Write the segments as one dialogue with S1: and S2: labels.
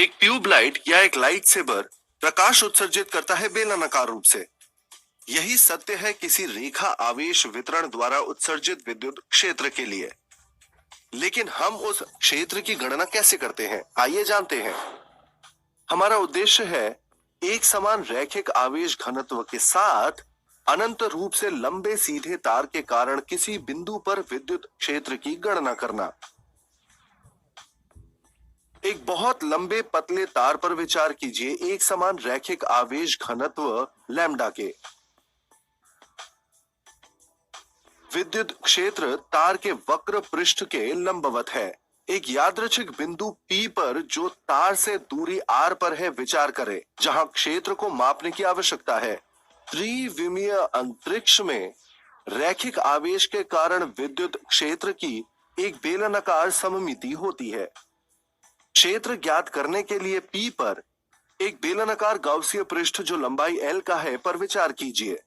S1: एक ट्यूबलाइट या एक लाइट सेबर प्रकाश उत्सर्जित करता है बेलनाकार रूप से। यही सत्य है किसी रेखा आवेश वितरण द्वारा उत्सर्जित विद्युत क्षेत्र के लिए। लेकिन हम उस क्षेत्र की गणना कैसे करते हैं, आइए जानते हैं। हमारा उद्देश्य है एक समान रैखिक आवेश घनत्व के साथ अनंत रूप से लंबे सीधे तार के कारण किसी बिंदु पर विद्युत क्षेत्र की गणना करना। एक बहुत लंबे पतले तार पर विचार कीजिए, एक समान रैखिक आवेश घनत्व लैम्डा के। विद्युत क्षेत्र तार के वक्र पृष्ठ के लंबवत है। एक यादृच्छिक बिंदु P पर जो तार से दूरी R पर है विचार करें, जहां क्षेत्र को मापने की आवश्यकता है। त्रिविमीय अंतरिक्ष में रैखिक आवेश के कारण विद्युत क्षेत्र की एक बेलनाकार सममिति होती है। क्षेत्र ज्ञात करने के लिए P पर एक बेलनाकार गाउसीय पृष्ठ जो लंबाई L का है पर विचार कीजिए,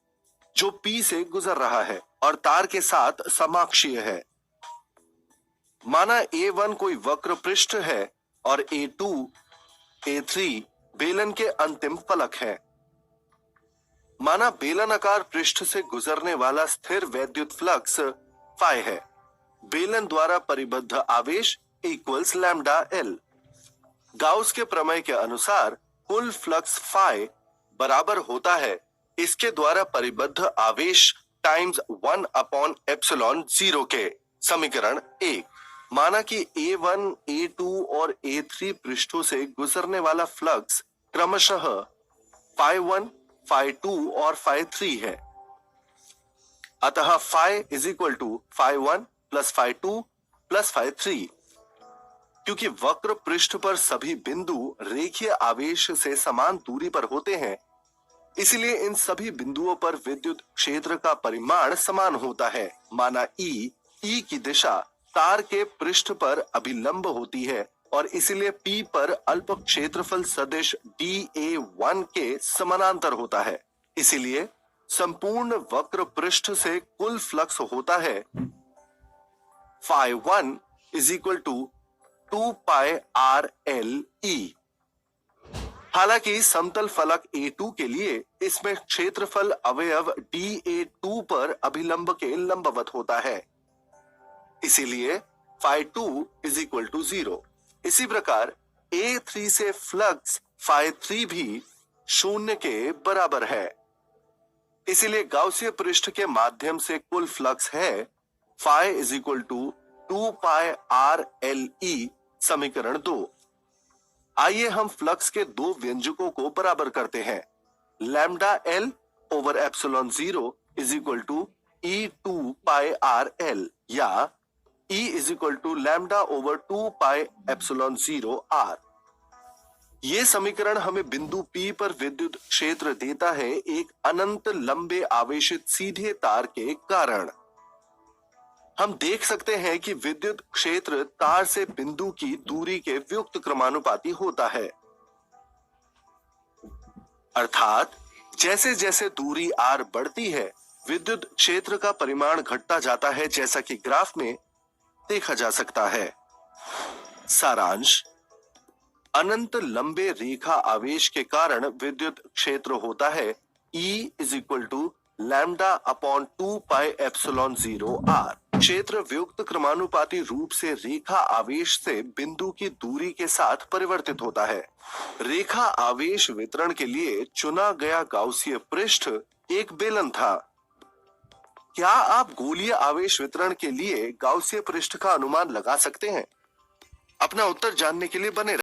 S1: जो P से गुजर रहा है और तार के साथ समाक्षीय है। माना A1 कोई वक्र पृष्ठ है और A2, A3 बेलन के अंतिम फलक है। माना बेलनाकार पृष्ठ से गुजरने वाला स्थिर वैद्युत फ्लक्स फाई है। बेलन द्वारा परिबद्ध आवेश इक्वल्स लैम्डा L। गाउस के प्रमेय के अनुसार कुल फ्लक्स फाई बराबर होता है इसके द्वारा परिबद्ध आवेश टाइम्स 1/ε0 के। समीकरण 1। माना कि A1, A2 और A3 पृष्ठों से गुजरने वाला फ्लक्स क्रमशः φ1, φ2 और φ3 है। अतः phi is equal to φ1 plus φ2 plus φ3। क्योंकि वक्र पृष्ठ पर सभी बिंदु रेखीय आवेश से समान दूरी पर होते हैं, इसलिए इन सभी बिंदुओं पर विद्युत क्षेत्र का परिमाण समान होता है। माना E की दिशा तार के पृष्ठ पर अभिलंब होती है और इसलिए P पर अल्प क्षेत्रफल सदिश dA1 के समानांतर होता है। इसलिए संपूर्ण वक्र पृष्ठ से कुल फ्लक्स होता है φ1 इज इक्वल टू 2πRLE। हालांकि समतल फलक A2 के लिए इसमें क्षेत्रफल अवयव dA2 पर अभिलंब के लंबवत होता है, इसीलिए φ2 इज इक्वल टू 0। इसी प्रकार A3 से फ्लक्स φ3 भी 0 के बराबर है। इसीलिए गाउसीय पृष्ठ के माध्यम से कुल फ्लक्स है phi is equal to 2πRLE। समीकरण 2। आइए हम फ्लक्स के दो व्यंजकों को बराबर करते हैं। Lambda L over ε0 is equal to E2πRL या E is equal to lambda over 2πε0R। ये समीकरण हमें बिंदु P पर विद्युत क्षेत्र देता है एक अनंत लंबे आवेशित सीधे तार के कारण। हम देख सकते हैं कि विद्युत क्षेत्र तार से बिंदु की दूरी के व्युक्त क्रमानुपाती होता है। अर्थात जैसे जैसे दूरी R बढ़ती है, विद्युत क्षेत्र का परिमाण घटता जाता है, जैसा कि ग्राफ में देखा जा सकता है। सारांश: अनंत लंबे रेखा आवेश के कारण विद्युत क्षेत्र होता है E is equal to lambda upon 2πε0R। क्षेत्र व्युक्त क्रमानुपाती रूप से रेखा आवेश से बिंदु की दूरी के साथ परिवर्तित होता है। रेखा आवेश वितरण के लिए चुना गया गाउसीय पृष्ठ एक बेलन था। क्या आप गोलीय आवेश वितरण के लिए गाउसीय पृष्ठ का अनुमान लगा सकते हैं? अपना उत्तर जानने के लिए बने